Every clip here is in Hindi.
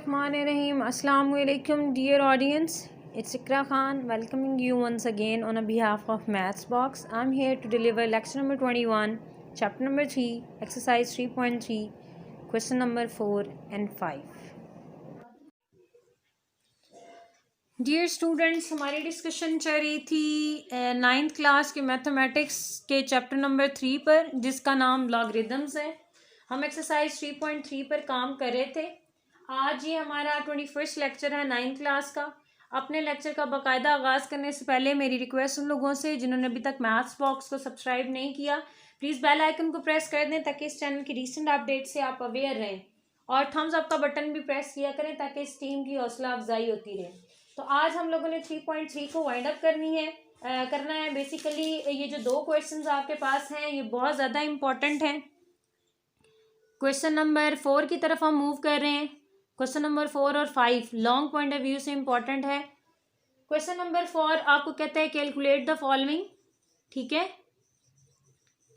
Bismillahirrahmanirrahim. Assalamu alaikum, dear audience. It's Ikra Khan welcoming you once again on behalf of Maths Box. I'm here to deliver lecture number 21, chapter number 3, exercise 3.3, question number 4 and 5. Dear students, हमारी डिस्कशन चल रही थी 9th क्लास के मैथमेटिक्स के चैप्टर नंबर 3 पर, जिसका नाम लॉगरिदम्स है। हम एक्सरसाइज 3.3 पर काम कर रहे थे। आज ये हमारा 21st लेक्चर है 9th क्लास का। अपने लेक्चर का बाकायदा आगाज़ करने से पहले मेरी रिक्वेस्ट उन लोगों से जिन्होंने अभी तक मैथ्स बॉक्स को सब्सक्राइब नहीं किया, प्लीज़ बेल आइकन को प्रेस कर दें ताकि इस चैनल की रिसेंट अपडेट से आप अवेयर रहें, और थम्स अप का बटन भी प्रेस किया करें ताकि इस टीम की हौसला अफजाई होती रहे। तो आज हम लोगों ने 3.3 को वाइंड अप करना है। बेसिकली ये जो दो क्वेश्चंस आपके पास हैं ये बहुत ज़्यादा इम्पोर्टेंट हैं। क्वेश्चन नंबर 4 की तरफ हम मूव कर रहे हैं। क्वेश्चन नंबर 4 और 5 लॉन्ग पॉइंट ऑफ व्यू से इम्पोर्टेंट है। क्वेश्चन नंबर 4 आपको कहता है कैलकुलेट द फॉलोइंग, ठीक है,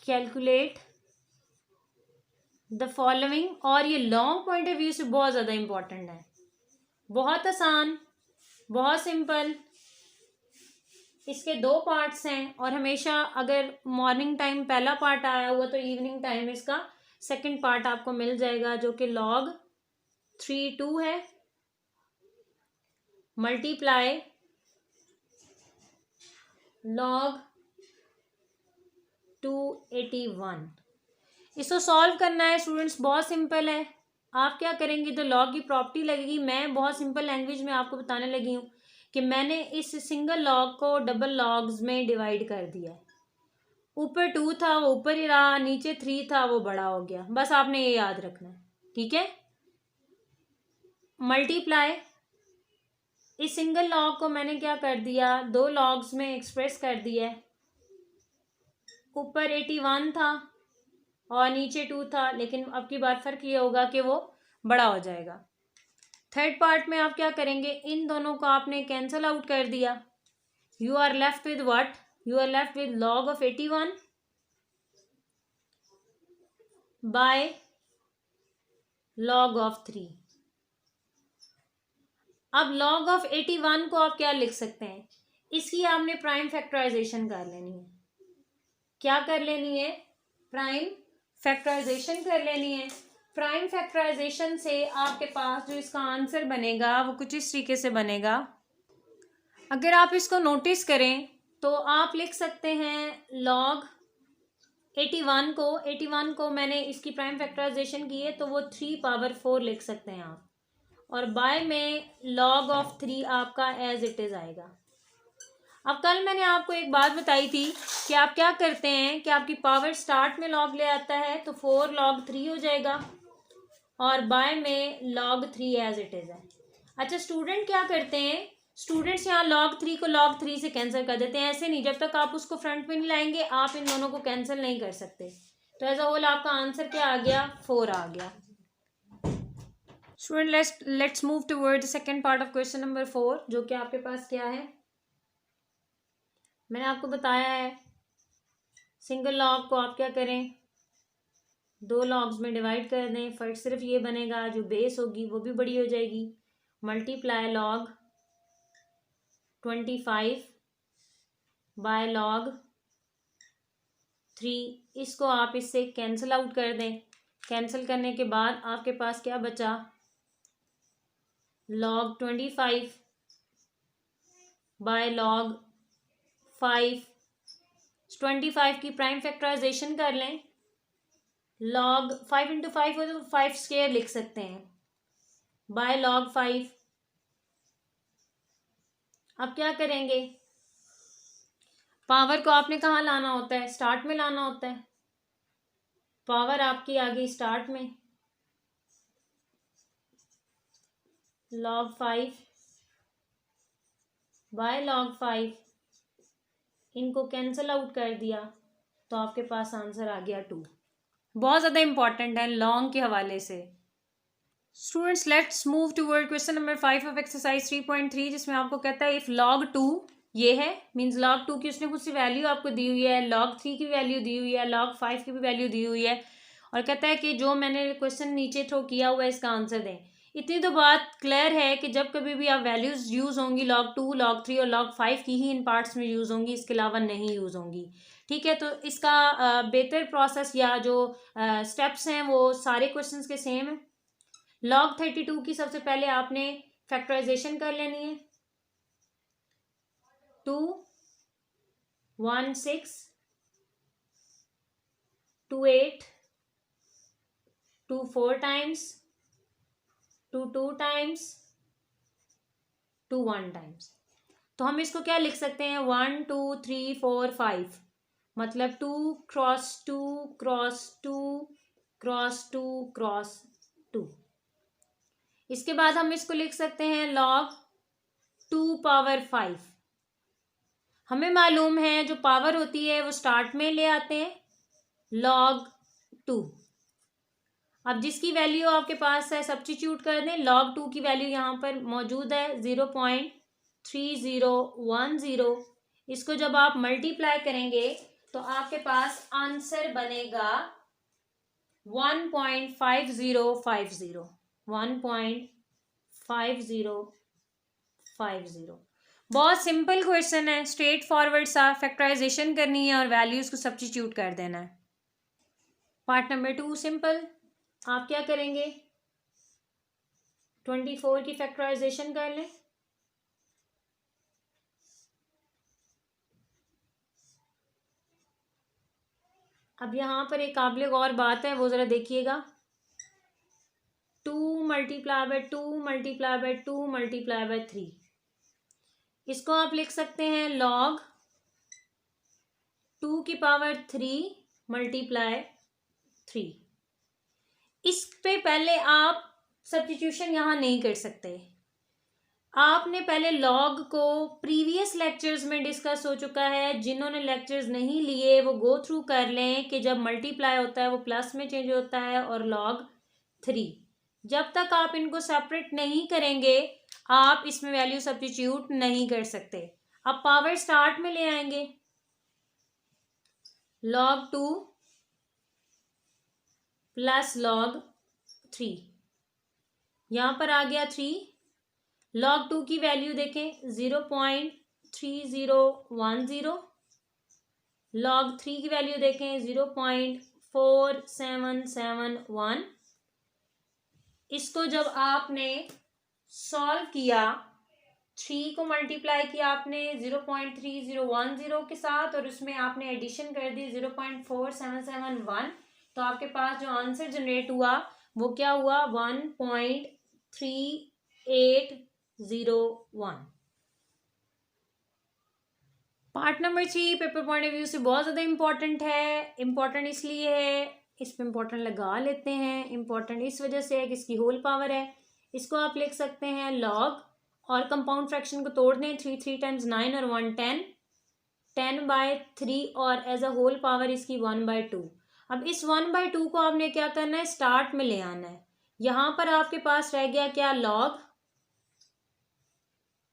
कैलकुलेट द फॉलोइंग, और ये लॉन्ग पॉइंट ऑफ व्यू से बहुत ज़्यादा इम्पोर्टेंट है। बहुत आसान, बहुत सिंपल। इसके दो पार्ट्स हैं और हमेशा अगर मॉर्निंग टाइम पहला पार्ट आया हुआ तो इवनिंग टाइम इसका सेकंड पार्ट आपको मिल जाएगा, जो कि log 3/2 है, मल्टीप्लाई log 281। इसको सॉल्व करना है स्टूडेंट्स, बहुत सिंपल है। आप क्या करेंगे तो लॉग की प्रॉपर्टी लगेगी। मैं बहुत सिंपल लैंग्वेज में आपको बताने लगी हूँ कि मैंने इस सिंगल लॉग को डबल लॉग्स में डिवाइड कर दिया है। ऊपर 2 था वो ऊपर ही रहा, नीचे 3 था वो बड़ा हो गया, बस आपने ये याद रखना है, ठीक है। मल्टीप्लाई, इस सिंगल लॉग को मैंने क्या कर दिया, दो लॉग्स में एक्सप्रेस कर दिया है। ऊपर 81 था और नीचे 2 था, लेकिन अब की बात फर्क ये होगा कि वो बड़ा हो जाएगा। थर्ड पार्ट में आप क्या करेंगे, इन दोनों को आपने कैंसल आउट कर दिया। You are left with what, you are left with log of 81 by log of 3। अब log of 81 को आप क्या लिख सकते हैं, इसकी आपने प्राइम फैक्टराइजेशन कर लेनी है। क्या कर लेनी है, प्राइम फैक्टराइजेशन कर लेनी है। प्राइम फैक्टराइजेशन से आपके पास जो इसका आंसर बनेगा वो कुछ इस तरीके से बनेगा। अगर आप इसको नोटिस करें तो आप लिख सकते हैं log 81 को मैंने इसकी प्राइम फैक्टराइजेशन की है तो वो 3/4 लिख सकते हैं आप, और बाय में log of 3 आपका एज इट इज़ आएगा। अब कल मैंने आपको एक बात बताई थी कि आप क्या करते हैं कि आपकी पावर स्टार्ट में log ले आता है तो 4 log 3 हो जाएगा, और बाय में log 3 एज इट इज़ है। अच्छा, स्टूडेंट क्या करते हैं, स्टूडेंट्स यहाँ log 3 को log 3 से कैंसिल कर देते हैं। ऐसे नहीं, जब तक आप उसको फ्रंट में नहीं लाएंगे आप इन दोनों को कैंसिल नहीं कर सकते। तो एज अ होल आपका आंसर क्या आ गया, 4 आ गया। Student let's move toward the second part of question number 4, जो कि आपके पास क्या है, मैंने आपको बताया है सिंगल लॉग को आप क्या करें, दो लॉग्स में डिवाइड कर दें। फर्क सिर्फ ये बनेगा, जो बेस होगी वो भी बड़ी हो जाएगी। Multiply log 25 by log 3। इसको आप इससे कैंसिल आउट कर दें। कैंसिल करने के बाद आपके पास क्या बचा, log 25 बाय log 5। 25 की प्राइम फैक्टराइजेशन कर लें, log 5 × 5 हो तो 5 स्क्वायर लिख सकते हैं, बाय log 5। अब क्या करेंगे, पावर को आपने कहाँ लाना होता है, स्टार्ट में लाना होता है। पावर आपकी आ गई स्टार्ट में, log 5 बाय log 5, इनको कैंसिल आउट कर दिया तो आपके पास आंसर आ गया 2। बहुत ज़्यादा इंपॉर्टेंट है लॉन्ग के हवाले से। Students let's move toward question number 5 of exercise 3.3, जिसमें आपको कहता है इफ़ log 2 ये है, मीन्स log 2 की उसने कुछ सी वैल्यू आपको दी हुई है, log 3 की वैल्यू दी हुई है, log 5 की भी वैल्यू दी हुई है, और कहता है कि जो मैंने क्वेश्चन नीचे थ्रो किया हुआ है इसका आंसर दें। इतनी तो बात क्लियर है कि जब कभी भी आप वैल्यूज़ यूज़ होंगी log 2 log 3 और log 5 की ही इन पार्ट्स में यूज़ होंगी, इसके अलावा नहीं यूज़ होंगी। ठीक है, तो इसका बेहतर प्रोसेस या जो स्टेप्स हैं वो सारे क्वेश्चंस के सेम है। log 32 की सबसे पहले आपने फैक्टराइजेशन कर लेनी है। 2 1 6 2 8 2 4 टाइम्स 2 2 टाइम्स 2 1 टाइम्स। तो हम इसको क्या लिख सकते हैं, 1 2 3 4 5, मतलब 2 क्रॉस 2 क्रॉस 2 क्रॉस 2 क्रॉस 2। इसके बाद हम इसको लिख सकते हैं log 2 पावर 5। हमें मालूम है जो पावर होती है वो स्टार्ट में ले आते हैं log 2। अब जिसकी वैल्यू आपके पास है सब्स्टिट्यूट कर दें। log 2 की वैल्यू यहाँ पर मौजूद है 0.3010। इसको जब आप मल्टीप्लाई करेंगे तो आपके पास आंसर बनेगा 1.5050। 1.5050। बहुत सिंपल क्वेश्चन है, स्ट्रेट फॉरवर्ड सा। फैक्टराइजेशन करनी है और वैल्यूज को सब्स्टिट्यूट कर देना है। Part number 2 simple. आप क्या करेंगे, 24 की फैक्टराइजेशन कर लें। अब यहाँ पर एक काबिल गौर बात है, वो ज़रा देखिएगा। 2 multiply bye 2 multiply bye 2 multiply bye 3। इसको आप लिख सकते हैं log 2 की पावर 3 मल्टीप्लाई 3। इस पे पहले आप सब्स्टिट्यूशन यहाँ नहीं कर सकते। आपने पहले लॉग को प्रीवियस लेक्चर्स में डिस्कस हो चुका है, जिन्होंने लेक्चर्स नहीं लिए वो गो थ्रू कर लें कि जब मल्टीप्लाई होता है वो प्लस में चेंज होता है और log 3। जब तक आप इनको सेपरेट नहीं करेंगे आप इसमें वैल्यू सब्स्टिट्यूट नहीं कर सकते। अब पावर स्टार्ट में ले आएंगे, log 2 प्लस log 3। यहाँ पर आ गया 3। log 2 की वैल्यू देखें 0.3010। log 3 की वैल्यू देखें 0.4771। इसको जब आपने सॉल्व किया, 3 को मल्टीप्लाई किया आपने 0.3010 के साथ और उसमें आपने एडिशन कर दी 0.4771, तो आपके पास जो आंसर जनरेट हुआ वो क्या हुआ, 1.3801। Part number 3 paper point of view से बहुत ज़्यादा इंपॉर्टेंट है। इंपॉर्टेंट इसलिए है, इस पर इंपॉर्टेंट लगा लेते हैं। इंपॉर्टेंट इस वजह से है कि इसकी होल पावर है। इसको आप लिख सकते हैं लॉग, और कंपाउंड फ्रैक्शन को तोड़ दें, 3 3 टाइम्स 9 और 1 10, 10/3 और एज अ होल पावर इसकी 1/2। अब इस 1/2 को आपने क्या करना है, स्टार्ट में ले आना है। यहाँ पर आपके पास रह गया क्या, लॉग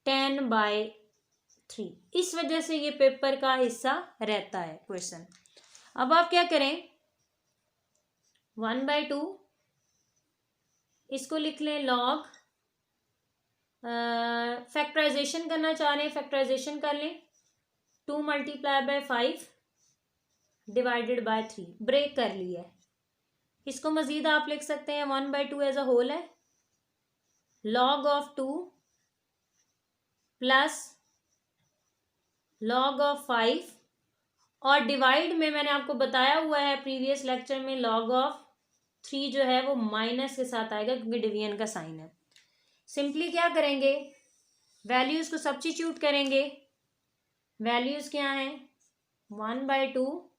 10/3। इस वजह से ये पेपर का हिस्सा रहता है क्वेश्चन। अब आप क्या करें, 1/2 इसको लिख लें लॉग, फैक्टराइजेशन करना चाह रहे हैं, फैक्टराइजेशन कर लें। 2 multiply by 5 divided by 3, break कर लिया है। इसको मजीद आप लिख सकते हैं 1/2 एज अ होल है, log of 2 plus log of 5, और डिवाइड में मैंने आपको बताया हुआ है प्रीवियस लेक्चर में, log ऑफ 3 जो है वो माइनस के साथ आएगा क्योंकि डिवीजन का साइन है। सिंपली क्या करेंगे, वैल्यूज को सब्स्टिट्यूट करेंगे। वैल्यूज क्या हैं, 1/2,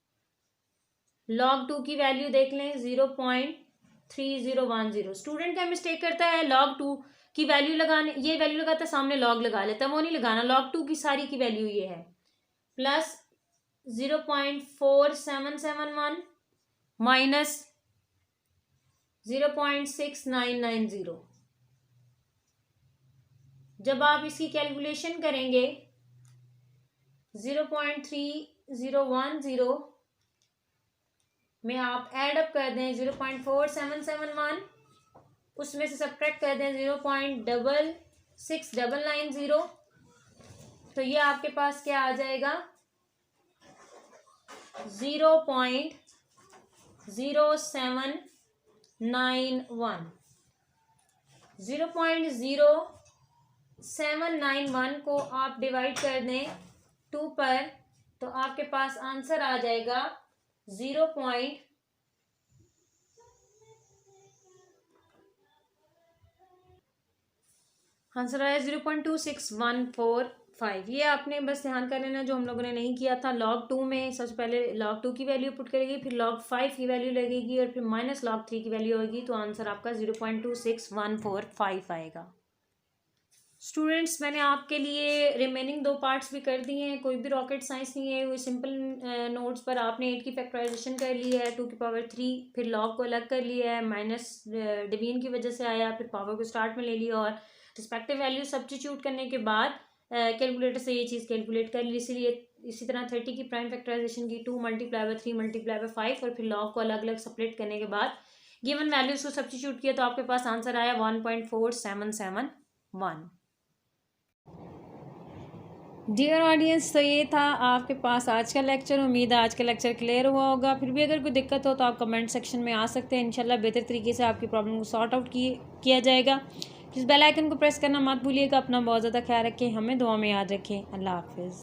log 2 की वैल्यू देख लें 0.3010। स्टूडेंट क्या मिस्टेक करता है, log 2 की वैल्यू लगाने, ये वैल्यू लगाता है सामने log लगा लेता है, वो नहीं लगाना। log 2 की सारी की वैल्यू ये है, प्लस 0.4771 माइनस 0.6990। जब आप इसकी कैलकुलेशन करेंगे 0.3010 में आप ऐड अप कर दें 0.4771 उसमें से सब्ट्रैक्ट कर दें 0.669990, तो ये आपके पास क्या आ जाएगा 0.0791। 0.0791 को आप डिवाइड कर दें 2 पर, तो आपके पास आंसर आ जाएगा आंसर आया 0.26145। ये आपने बस ध्यान कर लेना जो हम लोगों ने नहीं किया था। log 2 में सबसे पहले log 2 की वैल्यू पुट करेगी, फिर log 5 की वैल्यू लगेगी और फिर माइनस log 3 की वैल्यू होगी, तो आंसर आपका 0.26145 आएगा। स्टूडेंट्स, मैंने आपके लिए रिमेनिंग 2 पार्ट्स भी कर दिए हैं, कोई भी रॉकेट साइंस नहीं है, कोई सिंपल नोट्स पर आपने 8 की फैक्टराइजेशन कर ली है 2 की पावर 3, फिर log को अलग कर लिया है, माइनस डिवीजन की वजह से आया, फिर पावर को स्टार्ट में ले लिया और रिस्पेक्टिव वैल्यू सब्स्टिट्यूट करने के बाद कैलकुलेटर से ये चीज़ कैलकुलेट कर ली। इसीलिए इसी तरह 30 की प्राइम फैक्टराइजेशन की 2 × 3 × 5 और फिर log को अलग अलग सेपरेट करने के बाद गिवन वैल्यूज को सब्स्टिट्यूट किया, तो आपके पास आंसर आया 1.4771। डियर ऑडियंस, तो ये था आपके पास आज का लेक्चर। उम्मीद है आज का लेक्चर क्लियर हुआ होगा। फिर भी अगर कोई दिक्कत हो तो आप कमेंट सेक्शन में आ सकते हैं, इंशाल्लाह बेहतर तरीके से आपकी प्रॉब्लम को सॉर्ट आउट किया जाएगा। इस बेल आइकन को प्रेस करना मत भूलिएगा। अपना बहुत ज़्यादा ख्याल रखें, हमें दुआ में याद रखें। अल्लाह हाफिज़।